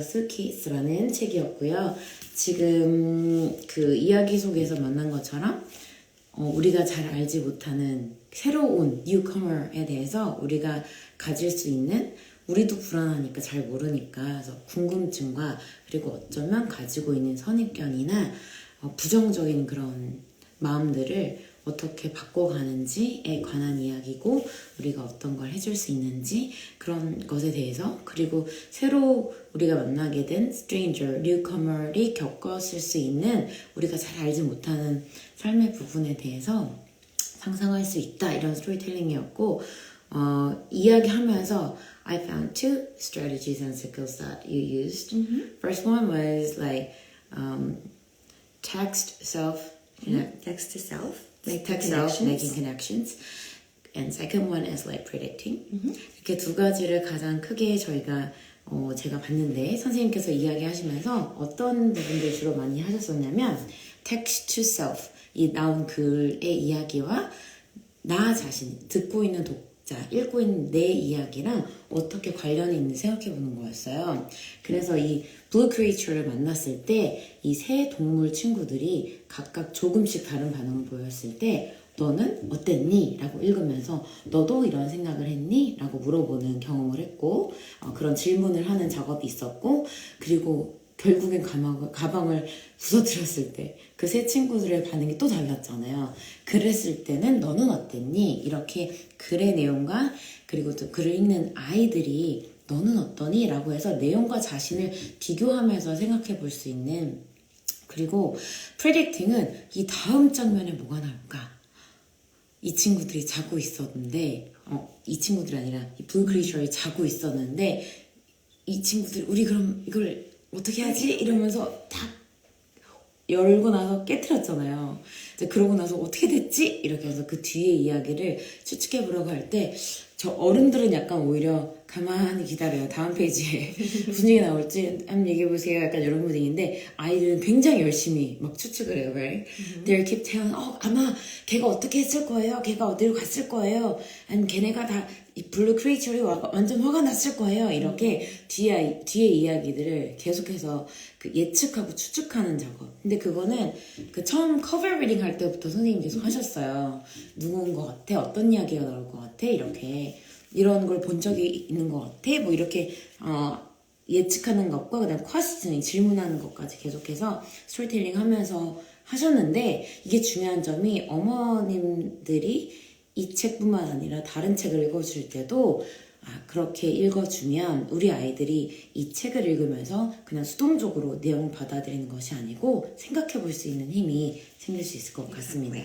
Suitcase라는 책이었고요. 지금 그 이야기 속에서 만난 것처럼 우리가 잘 알지 못하는 새로운 newcomer에 대해서 우리가 가질 수 있는, 우리도 불안하니까 잘 모르니까, 그래서 궁금증과 그리고 어쩌면 가지고 있는 선입견이나 부정적인 그런 마음들을 어떻게 바꿔가는지에 관한 이야기고, 우리가 어떤 걸 해줄 수 있는지 그런 것에 대해서, 그리고 새로 우리가 만나게 된 stranger, newcomer이 겪었을 수 있는 우리가 잘 알지 못하는 삶의 부분에 대해서 상상할 수 있다, 이런 스토리텔링이었고, 이야기하면서 I found two strategies and skills that you used. First one was like text self, text to self, text self, making connections. And second one is like predicting. 이렇게 두 가지를 가장 크게 저희가 제가 봤는데, 선생님께서 이야기하시면서 어떤 부분들 주로 많이 하셨었냐면 text to self, 이 나온 글의 이야기와 나 자신, 듣고 있는 독자, 읽고 있는 내 이야기랑 어떻게 관련이 있는지 생각해보는 거였어요. 그래서 이 블루 크리처를 만났을 때 이 세 동물 친구들이 각각 조금씩 다른 반응을 보였을 때 너는 어땠니? 라고 읽으면서 너도 이런 생각을 했니? 라고 물어보는 경험을 했고, 그런 질문을 하는 작업이 있었고, 그리고 결국엔 가방을 부서뜨렸을 때 그 세 친구들의 반응이 또 달랐잖아요. 그랬을 때는 너는 어땠니? 이렇게 글의 내용과 그리고 또 글을 읽는 아이들이 너는 어떠니? 라고 해서 내용과 자신을 비교하면서 생각해 볼 수 있는, 그리고 predicting은 이 다음 장면에 뭐가 나올까? 이 친구들이 자고 있었는데, 이 친구들이 아니라 이 블루 크리처이 자고 있었는데, 이 친구들 우리 그럼 이걸 어떻게 하지? 이러면서 딱 열고 나서 깨트렸잖아요. 이제 그러고 나서 어떻게 됐지? 이렇게 해서 그 뒤에 이야기를 추측해 보려고 할 때 저 어른들은 약간 오히려 가만히 기다려요. 다음 페이지에 무슨 얘기 나올지 한번 얘기해 보세요. 약간 이런 분위기인데, 아이들은 굉장히 열심히 막 추측을 해요. Right? They'll keep telling, 아마 걔가 어떻게 했을 거예요. 걔가 어디로 갔을 거예요. 아니면 걔네가 다 이 블루 크리처리 완전 화가 났을 거예요. 이렇게 뒤에 이야기들을 계속해서 그 예측하고 추측하는 작업. 근데 그거는 그 처음 커버 리딩 할 때부터 선생님이 계속 하셨어요. 누구인 것 같아? 어떤 이야기가 나올 것 같아? 이렇게 이런 걸 본 적이 있는 것 같아? 뭐 이렇게 예측하는 것과 그다음 퀘스천이 질문하는 것까지 계속해서 스토리텔링 하면서 하셨는데, 이게 중요한 점이 어머님들이 이 책뿐만 아니라 다른 책을 읽어줄 때도 그렇게 읽어주면 우리 아이들이 이 책을 읽으면서 그냥 수동적으로 내용을 받아들이는 것이 아니고 생각해 볼 수 있는 힘이 생길 수 있을 것 같습니다.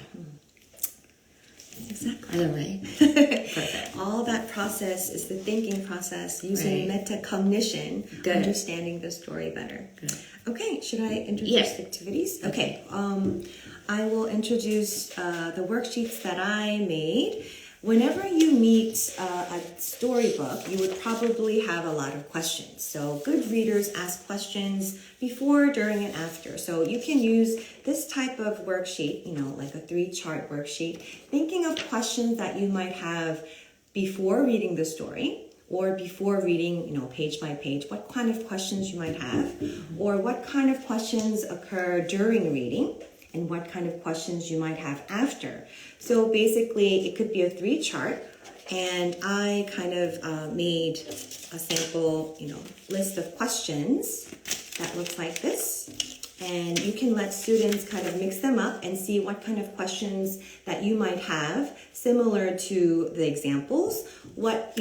Exactly. I don't know. All that process is the thinking process, using metacognition, understanding the story better. Good. Okay, should I introduce the activities? Okay, I will introduce the worksheets that I made. Whenever you meet a storybook, you would probably have a lot of questions. So good readers ask questions before, during, and after. So you can use this type of worksheet, like a 3-chart worksheet, thinking of questions that you might have before reading the story, or before reading, page by page, what kind of questions you might have, or what kind of questions occur during reading, and what kind of questions you might have after. So basically, it could be a 3-chart, and I kind of made a sample, list of questions that looks like this. And you can let students kind of mix them up and see what kind of questions that you might have, similar to the examples, what,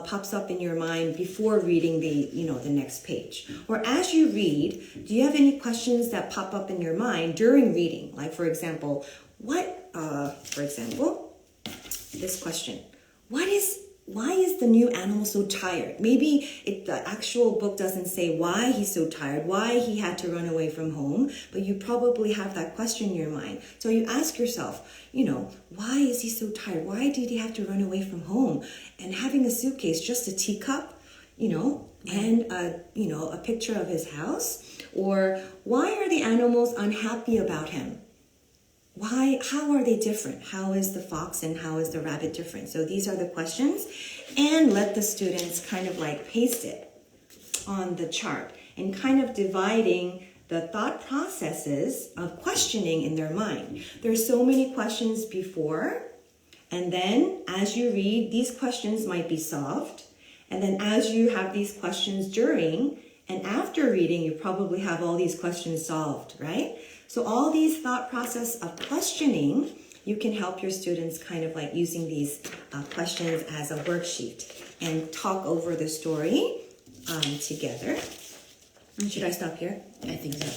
pops up in your mind before reading the next page. Or as you read, do you have any questions that pop up in your mind during reading? Like, for example, this question, why is the new animal so tired? Maybe the actual book doesn't say why he's so tired, why he had to run away from home, but you probably have that question in your mind. So you ask yourself, why is he so tired? Why did he have to run away from home? And having a suitcase, just a teacup, and a picture of his house? Or why are the animals unhappy about him? How are they different? How is the fox and how is the rabbit different? So these are the questions, and let the students kind of like paste it on the chart. and kind of dividing the thought processes of questioning in their mind. There's so many questions before, and then as you read, these questions might be solved. And then as you have these questions during and after reading, you probably have all these questions solved, right? So all these thought process of questioning, you can help your students kind of like using these questions as a worksheet and talk over the story together. Should I stop here? I think so.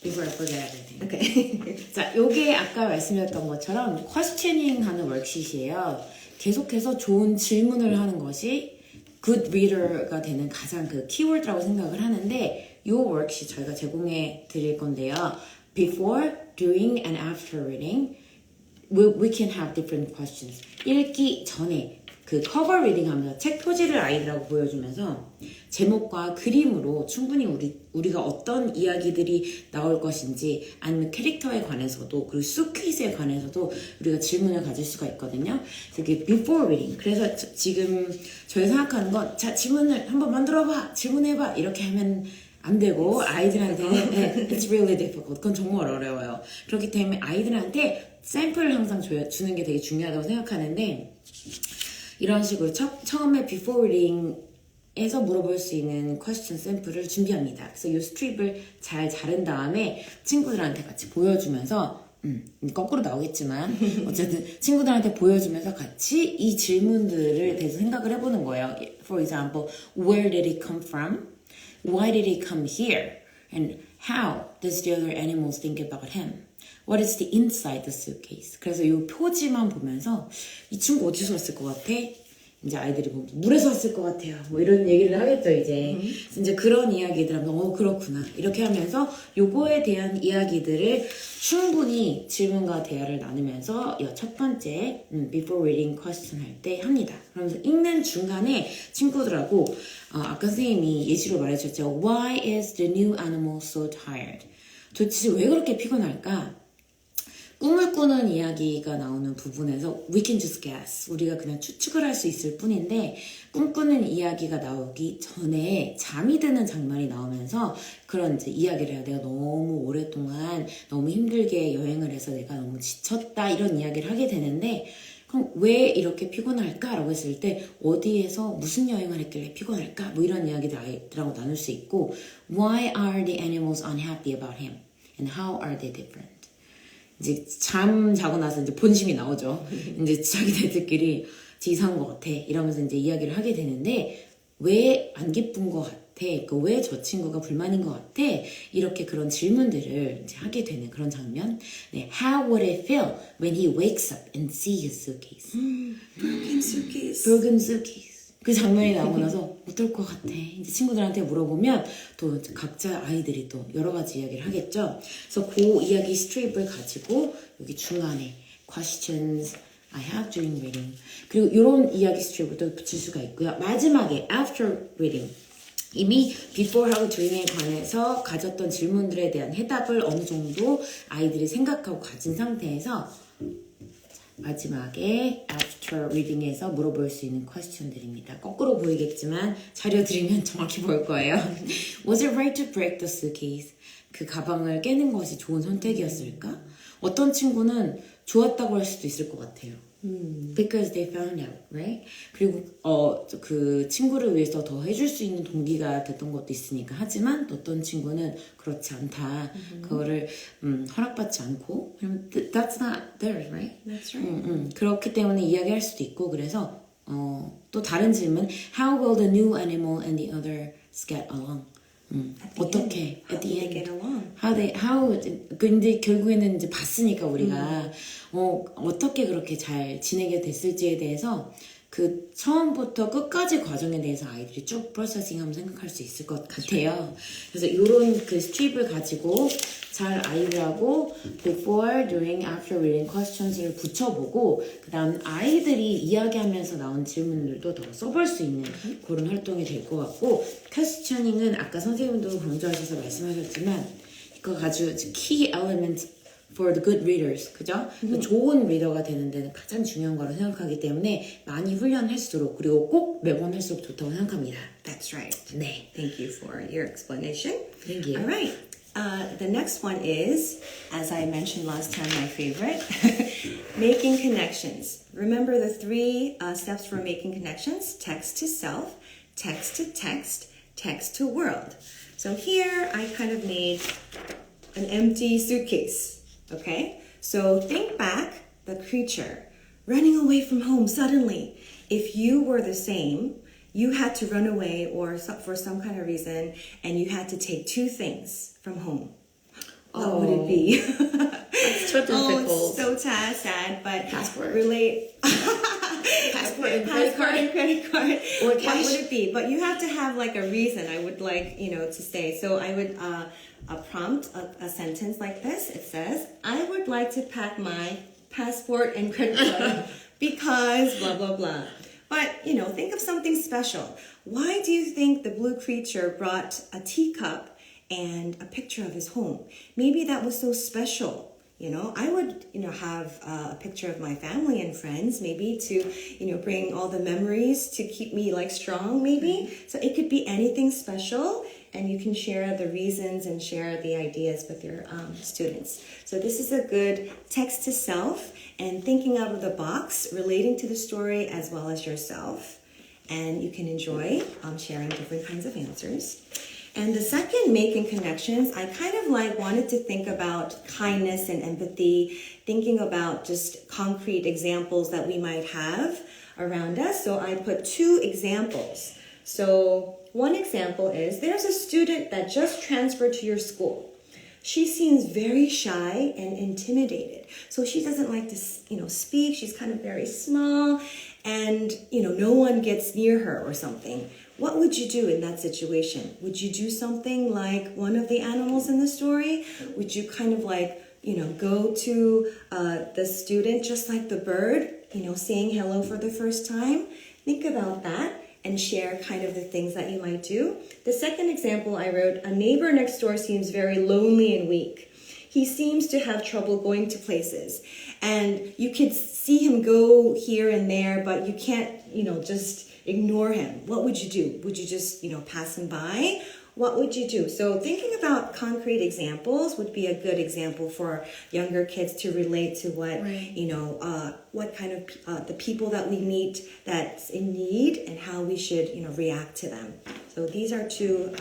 Before I forget everything. Okay. 자, 요게 아까 말씀드렸던 것처럼 questioning 하는 worksheet이에요. 계속해서 좋은 질문을 하는 것이 good reader가 되는 가장 그 키워드라고 생각을 하는데 요 worksheet 저희가 제공해 드릴 건데요. Before, during, and after reading, we can have different questions. 읽기 전에 그 커버 리딩 하면서 책 표지를 아이들하고 보여주면서 제목과 그림으로 충분히 우리가 어떤 이야기들이 나올 것인지 아니면 캐릭터에 관해서도 그리고 수퀴즈에 관해서도 우리가 질문을 가질 수가 있거든요. 그래서 이게 before reading. 그래서 지금 저희 생각하는 건 자, 질문을 한번 만들어봐, 질문해봐 이렇게 하면 안 되고 아이들한테는 네, it's really difficult. 그건 정말 어려워요. 그렇기 때문에 아이들한테 샘플을 항상 주는 게 되게 중요하다고 생각하는데 이런 식으로 처음에 before reading에서 물어볼 수 있는 question 샘플을 준비합니다. 그래서 이 스트립을 잘 자른 다음에 친구들한테 같이 보여주면서 거꾸로 나오겠지만 어쨌든 친구들한테 보여주면서 같이 이 질문들을 대해서 생각을 해보는 거예요. For example, where did it come from? Why did he come here? And how does the other animals think about him? What is the inside the suitcase? 그래서 이 표지만 보면서 이 친구 어디서 왔을 것 같아? 이제 아이들이 보면 물에서 왔을 것 같아요. 뭐 이런 얘기를 하겠죠, 이제. 이제 그런 이야기들 하면, 그렇구나. 이렇게 하면서 요거에 대한 이야기들을 충분히 질문과 대화를 나누면서 첫 번째, before reading question 할 때 합니다. 그러면서 읽는 중간에 친구들하고, 아까 선생님이 예시로 말해주셨죠. Why is the new animal so tired? 도대체 왜 그렇게 피곤할까? 꿈을 꾸는 이야기가 나오는 부분에서 we can just guess. 우리가 그냥 추측을 할 수 있을 뿐인데 꿈꾸는 이야기가 나오기 전에 잠이 드는 장면이 나오면서 그런 이제 이야기를 해요. 내가 너무 오랫동안 너무 힘들게 여행을 해서 내가 너무 지쳤다 이런 이야기를 하게 되는데 그럼 왜 이렇게 피곤할까? 라고 했을 때 어디에서 무슨 여행을 했길래 피곤할까? 뭐 이런 이야기들 아이들하고 나눌 수 있고 Why are the animals unhappy about him? And how are they different? 이제 잠 자고 나서 이제 본심이 나오죠. 이제 자기네들끼리 이상한 것 같아 이러면서 이제 이야기를 하게 되는데 왜 안 기쁜 것 같아? 그 왜 저 친구가 불만인 것 같아? 이렇게 그런 질문들을 이제 하게 되는 그런 장면. 네, How would it feel when he wakes up and sees his suitcase? Broken suitcase. Broken suitcase. 그 장면이 나오고 나서 어떨 것 같아? 이제 친구들한테 물어보면 또 각자 아이들이 또 여러 가지 이야기를 하겠죠. 그래서 그 이야기 스트립을 가지고 여기 중간에 questions I have during reading 그리고 이런 이야기 스트립을 또 붙일 수가 있고요. 마지막에 after reading 이미 before하고 during에 관해서 가졌던 질문들에 대한 해답을 어느 정도 아이들이 생각하고 가진 상태에서 마지막에 after reading에서 물어볼 수 있는 question들입니다. 거꾸로 보이겠지만 자료 드리면 정확히 보일 거예요. Was it right to break the suitcase? 그 가방을 깨는 것이 좋은 선택이었을까? 어떤 친구는 좋았다고 할 수도 있을 것 같아요. Because they found out, right? 그리고 그 친구를 위해서 더 해줄 수 있는 동기가 됐던 것도 있으니까 하지만 어떤 친구는 그렇지 않다. 그거를 허락받지 않고 That's not theirs, right? That's right. 그렇기 때문에 이야기할 수도 있고 그래서 또 다른 질문 How will the new animal and the others get along? 어떻게 How do they get along? 근데 결국에는 이제 봤으니까 우리가 어떻게 그렇게 잘 지내게 됐을지에 대해서 그 처음부터 끝까지 과정에 대해서 아이들이 쭉 프로세싱하면 생각할 수 있을 것 같아요. 그래서 이런 그 스트립을 가지고 잘 아이들하고 before, during, after reading questions를 붙여보고 그 다음 아이들이 이야기하면서 나온 질문들도 더 써볼 수 있는 그런 활동이 될 것 같고 퀘스처닝은 아까 선생님도 강조하셔서 말씀하셨지만 이거 아주 key element for the good readers. 그죠? 좋은 리더가 되는 데는 가장 중요한 거라고 생각하기 때문에 많이 훈련할수록 그리고 꼭 매번 할수록 좋다고 생각합니다. That's right. 네. Thank you for your explanation. Thank you. All right. The next one is, as I mentioned last time, my favorite, making connections. Remember the three steps for making connections? Text to self, text to text, text to world. So here I kind of made an empty suitcase, okay? So think back, the creature running away from home suddenly. If you were the same, you had to run away or for some kind of reason, and you had to take two things from home. What would it be? It's so difficult. Oh, it's so sad, but Passport. relate. Passport and credit Passport card. and credit card. Or What cash. would it be? But you have to have like a reason. I would like, to say. So I would prompt a sentence like this. It says, I would like to pack my passport and credit card because blah, blah, blah. But, think of something special. Why do you think the blue creature brought a teacup and a picture of his home? Maybe that was so special. I would, have a picture of my family and friends, maybe to, bring all the memories to keep me like strong, maybe. So it could be anything special, and you can share the reasons and share the ideas with your students. So this is a good text to self and thinking out of the box, relating to the story as well as yourself. And you can enjoy sharing different kinds of answers. And the second, making connections, I kind of wanted to think about kindness and empathy, thinking about just concrete examples that we might have around us. So I put two examples. So one example is, there's a student that just transferred to your school. She seems very shy and intimidated. So she doesn't like to, speak. She's kind of very small, and, no one gets near her or something. What would you do in that situation? Would you do something like one of the animals in the story? Would you kind of go to the student just like the bird, saying hello for the first time? Think about that and share kind of the things that you might do. The second example I wrote, a neighbor next door seems very lonely and weak. He seems to have trouble going to places. And you could see him go here and there, but you can't, just ignore him. What would you do? Would you just, pass him by? What would you do? So thinking about concrete examples would be a good example for younger kids to relate to what, Right. What kind of the people that we meet that's in need and how we should, react to them. So these are two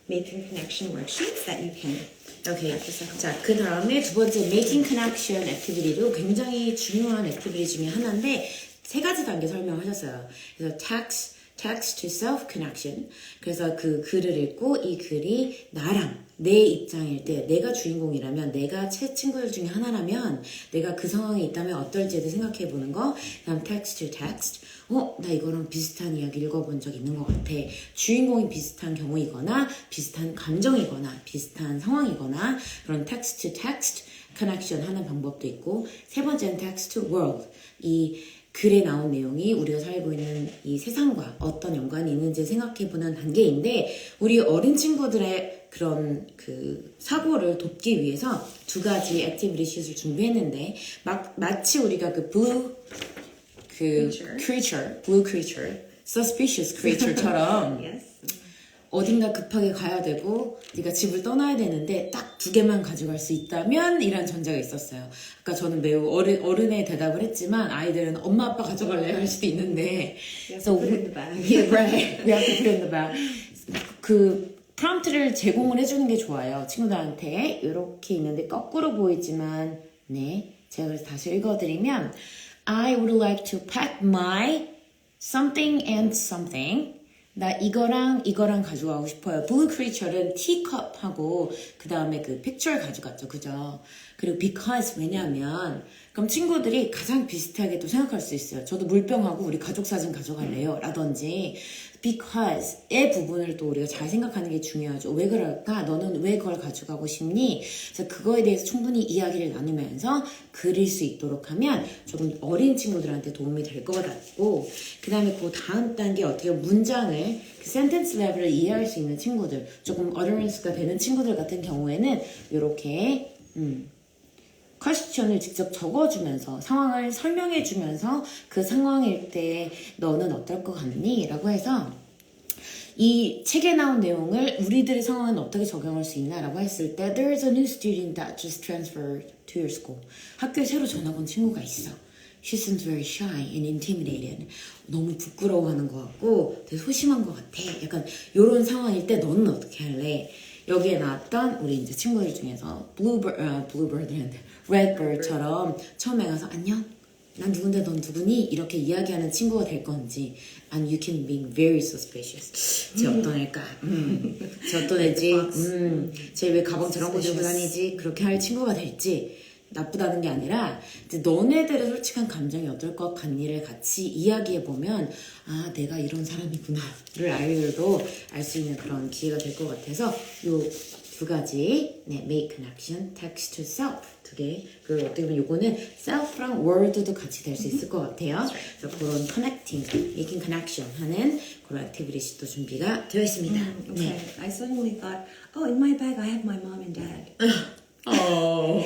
making connection worksheets that you can 오케이. 자, 그 다음에 두 번째 making connection activity도 굉장히 중요한 액티비티 중에 하나인데 세 가지 단계 설명하셨어요. 그래서 text to self connection. 그래서 그 글을 읽고 이 글이 나랑 내 입장일 때 내가 주인공이라면 내가 제 친구들 중에 하나라면 내가 그 상황에 있다면 어떨지도 생각해 보는 거. 그다음 text to text. 나 이거랑 비슷한 이야기 읽어본 적 있는 것 같아. 주인공이 비슷한 경우이거나 비슷한 감정이거나 비슷한 상황이거나 그런 text to text connection 하는 방법도 있고 세 번째는 text to world. 이 글에 나온 내용이 우리가 살고 있는 이 세상과 어떤 연관이 있는지 생각해보는 단계인데 우리 어린 친구들의 그런 그 사고를 돕기 위해서 두 가지 액티비티 슛을 준비했는데 마치 우리가 그 blue creature, suspicious creature처럼 Yes. 어딘가 급하게 가야 되고 네가 집을 떠나야 되는데 딱 두 개만 가져갈 수 있다면 이란 전제가 있었어요. 그러니까 저는 매우 어른의 대답을 했지만 아이들은 엄마 아빠 가져갈래 할 수도 있는데 You have to put it in the bag. Yeah, right. We have to put it in the bag. 그 프롬프트를 제공을 해주는 게 좋아요. 친구들한테 이렇게 있는데 거꾸로 보이지만 네, 제가 그래서 다시 읽어드리면 I would like to pack my something and something. 나 이거랑 가져가고 싶어요. Blue Creature는 teacup하고 그 다음에 그 picture 가져갔죠. 그죠? 그리고 because 왜냐면 그럼 친구들이 가장 비슷하게 또 생각할 수 있어요. 저도 물병하고 우리 가족 사진 가져갈래요. 라든지 because의 부분을 또 우리가 잘 생각하는 게 중요하죠. 왜 그럴까? 너는 왜 그걸 가져가고 싶니? 그래서 그거에 대해서 충분히 이야기를 나누면서 그릴 수 있도록 하면 조금 어린 친구들한테 도움이 될 것 같고 그 다음에 그 다음 단계 어떻게 문장을 그 센텐스 레벨을 이해할 수 있는 친구들 조금 utterance가 되는 친구들 같은 경우에는 이렇게 퀘스천을 직접 적어주면서 상황을 설명해주면서 그 상황일 때 너는 어떨 것 같니? 라고 해서 이 책에 나온 내용을 우리들의 상황은 어떻게 적용할 수 있나라고 했을 때 There's a new student that just transferred to your school. 학교에 새로 전학 온 친구가 있어. She seems very shy and intimidated. 너무 부끄러워하는 것 같고 되게 소심한 것 같아. 약간 이런 상황일 때 너는 어떻게 할래? 여기에 나왔던 우리 이제 친구들 중에서 Bluebird인데 Redbird처럼 처음에 가서 안녕? 난 누군데 넌 누구니? 이렇게 이야기하는 친구가 될 건지 and you can be very suspicious. 쟤 어떤 애일까? 쟤 어떤 애지? 쟤 왜 가방 저런 거 들고 다니지? 그렇게 할 친구가 될지 나쁘다는 게 아니라 이제 너네들의 솔직한 감정이 어떨 것 같니를 같이 이야기해보면 아 내가 이런 사람이구나를 알도 알 수 있는 그런 기회가 될 것 같아서 요 두 가지 네, make connection, text to self 두 개 그리고 어떻게 보면 요거는 self랑 word도 같이 될 수 있을 것 같아요. 그래서 그런 connecting, making connection 하는 그런 액티비티도 준비가 되어 있습니다. Okay. 네. I suddenly thought, oh, in my bag I have my mom and dad. Oh.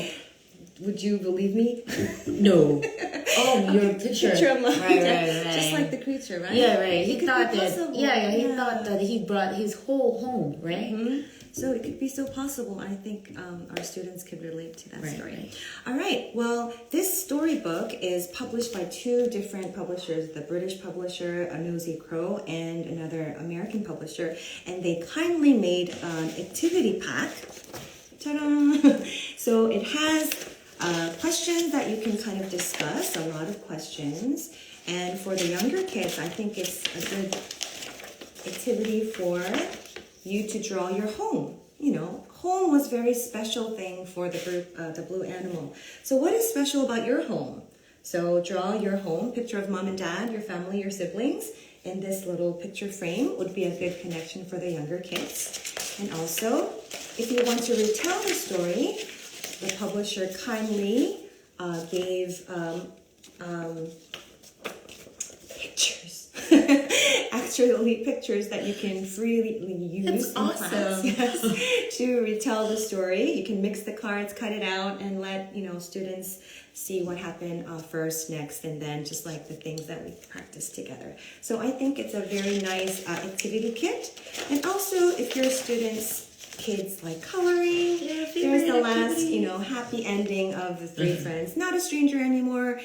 Would you believe me? No. Oh, your picture. Picture of mom and Right, dad. right, right. Just like the creature, right? Yeah, right. He It could thought be that. possible. Yeah, he thought that he brought his whole home, right? So it could be so possible. I think our students could relate to that Right, story. right. All right. Well, this storybook is published by two different publishers, the British publisher, Nosy Crow, and another American publisher. And they kindly made an activity pack. Ta-da! So it has questions that you can kind of discuss, a lot of questions. And for the younger kids, I think it's a good activity for you to draw your home. You know, home was a very special thing for the group, the blue animal. So what is special about your home? So draw your home, picture of mom and dad, your family, your siblings, in this little picture frame would be a good connection for the younger kids. And also, if you want to retell the story, the publisher kindly gave pictures. Actually, pictures that you can freely use in awesome. class, yes, to retell the story. You can mix the cards, cut it out, and let students see what happened first, next, and then just like the things that we practiced together. So I think it's a very nice activity kit. And also, if your students, kids like coloring, there's the last, happy ending of the three friends. Not a stranger anymore.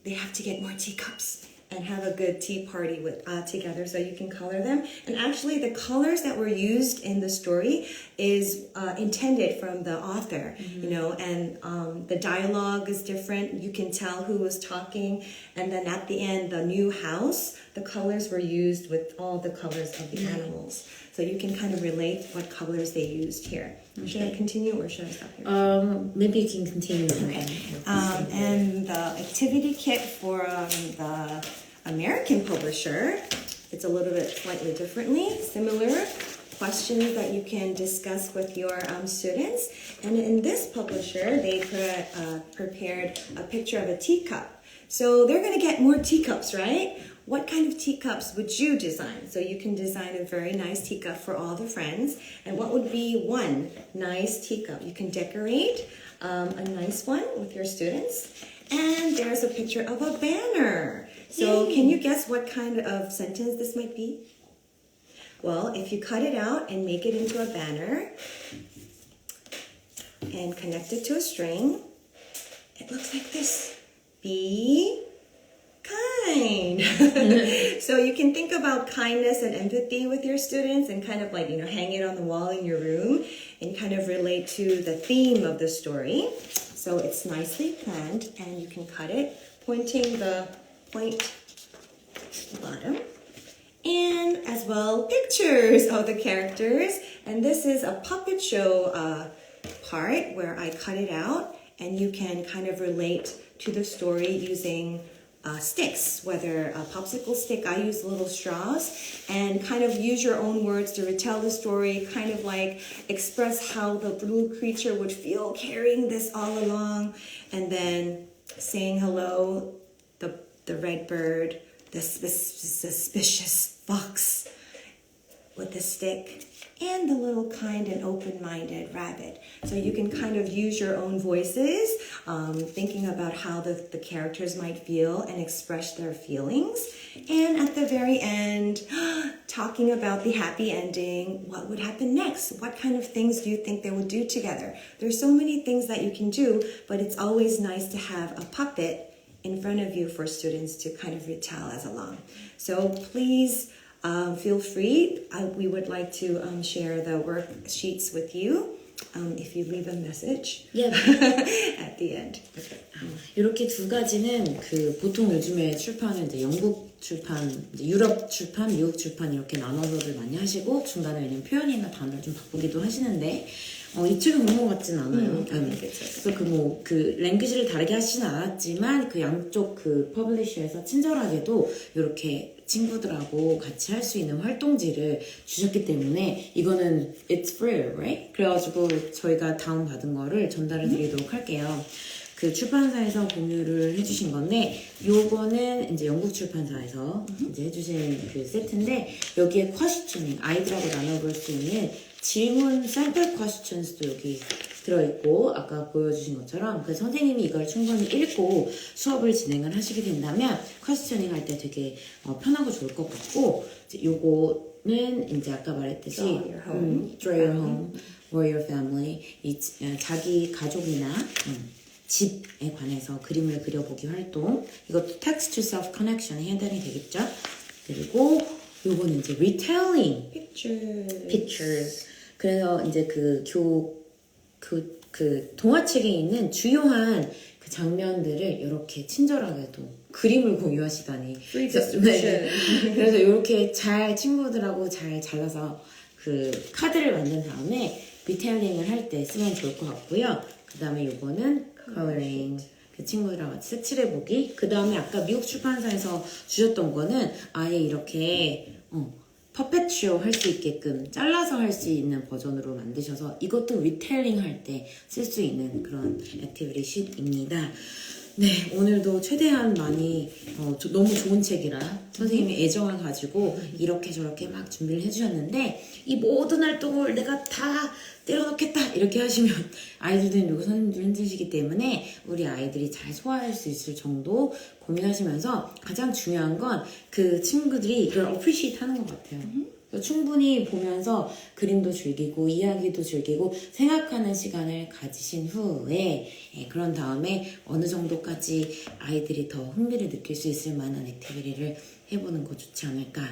They have to get more teacups and have a good tea party with together so you can color them. And actually the colors that were used in the story is intended from the author, and the dialogue is different. You can tell who was talking. And then at the end, the new house, the colors were used with all the colors of the animals. So you can kind of relate what colors they used here. Okay. Should I continue or should I stop here? Maybe you can continue. Okay. And the activity kit for the American publisher, it's a little bit slightly differently, similar questions that you can discuss with your students. And in this publisher, they prepared a picture of a teacup. So they're going to get more teacups, right? What kind of teacups would you design? So you can design a very nice teacup for all the friends. And what would be one nice teacup? You can decorate a nice one with your students. And there's a picture of a banner. So can you guess what kind of sentence this might be? Well, if you cut it out and make it into a banner and connect it to a string, it looks like this. Be kind. So you can think about kindness and empathy with your students and kind of like, hang it on the wall in your room and kind of relate to the theme of the story. So it's nicely planned and you can cut it, pointing the point to the bottom. And as well, pictures of the characters. And this is a puppet show part where I cut it out and you can kind of relate to the story using sticks, whether a popsicle stick, I use little straws, and kind of use your own words to retell the story, kind of like express how the blue creature would feel carrying this all along, and then saying hello, the red bird, the suspicious fox with the stick, and the little kind and open-minded rabbit. So you can kind of use your own voices, thinking about how the characters might feel and express their feelings. And at the very end, talking about the happy ending, what would happen next? What kind of things do you think they would do together? There's so many things that you can do, but it's always nice to have a puppet in front of you for students to kind of retell as along. So please feel free. We would like to share the worksheets with you if you leave a message Yeah. at the end. 이렇게 두 가지는 그 보통 요즘에 출판은 이제 영국 출판, 이제 유럽 출판, 미국 출판 이렇게 나눠서들 많이 하시고 중간에 왜냐면 표현이나 단어를 좀 바꾸기도 하시는데 이 책은 그런 것 같진 않아요. 그래서 그 랭귀지를 다르게 하시진 않았지만 그 양쪽 그 퍼블리셔에서 친절하게도 이렇게 친구들하고 같이 할 수 있는 활동지를 주셨기 때문에 이거는 it's free, right? 그래가지고 저희가 다운받은 거를 전달을 드리도록 할게요. 그 출판사에서 공유를 해주신 건데 요거는 이제 영국 출판사에서 이제 해주신 그 세트인데 여기에 questioning 아이들하고 나눠볼 수 있는 질문 sample questions도 여기 들어있고 아까 보여주신 것처럼 그 선생님이 이걸 충분히 읽고 수업을 진행을 하시게 된다면 questioning 할 때 되게 편하고 좋을 것 같고 이제 요거는 이제 아까 말했듯이 draw your home or your family 자기 가족이나 집에 관해서 그림을 그려보기 활동 이것도 text to self connection에 해당이 되겠죠. 그리고 요거는 이제 retelling pictures 그래서 이제 그 동화책에 있는 주요한 그 장면들을 이렇게 친절하게도 그림을 공유하시다니. Free distribution. 그래서 이렇게 잘 친구들하고 잘 잘라서 그 카드를 만든 다음에 리텔링을 할 때 쓰면 좋을 것 같고요. 그 다음에 요거는 coloring. 그 친구들하고 같이 색칠해보기. 그 다음에 아까 미국 출판사에서 주셨던 거는 아예 이렇게 퍼펫쇼 할 수 있게끔 잘라서 할 수 있는 버전으로 만드셔서 이것도 리텔링 할 때 쓸 수 있는 그런 액티비티 쉿입니다. 네, 오늘도 최대한 많이 너무 좋은 책이라 선생님이 애정을 가지고 이렇게 저렇게 막 준비를 해주셨는데 이 모든 활동을 내가 다 때려넣겠다 이렇게 하시면 아이들도 힘들고 선생님도 힘드시기 때문에 우리 아이들이 잘 소화할 수 있을 정도 고민하시면서 가장 중요한 건 그 친구들이 이걸 appreciate 하는 것 같아요. 충분히 보면서 그림도 즐기고 이야기도 즐기고 생각하는 시간을 가지신 후에 그런 다음에 어느 정도까지 아이들이 더 흥미를 느낄 수 있을 만한 액티비티를 해보는 거 좋지 않을까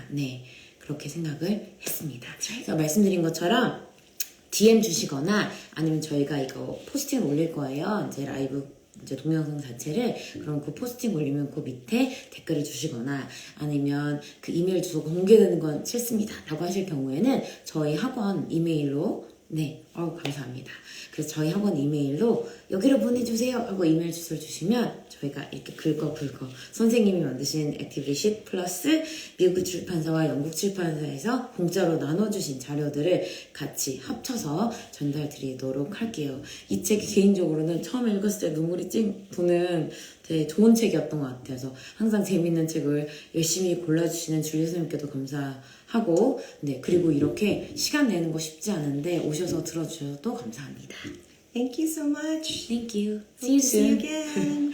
그렇게 생각을 했습니다. 그래서 말씀드린 것처럼 DM 주시거나 아니면 저희가 이거 포스팅 올릴 거예요. 이제 라이브 이제 동영상 자체를 그럼 그 포스팅 올리면 그 밑에 댓글을 주시거나 아니면 그 이메일 주소가 공개되는 건 싫습니다 라고 하실 경우에는 저희 학원 이메일로 감사합니다. 그래서 저희 학원 이메일로 여기로 보내주세요 하고 이메일 주소를 주시면 저희가 이렇게 긁어 선생님이 만드신 액티비티 쉿 플러스 미국 출판사와 영국 출판사에서 공짜로 나눠주신 자료들을 같이 합쳐서 전달 드리도록 할게요. 이 책이 개인적으로는 처음 읽었을 때 눈물이 찡 도는 되게 좋은 책이었던 것 같아요. 그래서 항상 재밌는 책을 열심히 골라주시는 줄리 선생님께도 감사하고 그리고 이렇게 시간 내는 거 쉽지 않은데 오셔서 들어주셔도 감사합니다. Thank you so much. Thank you. Hope to see you again.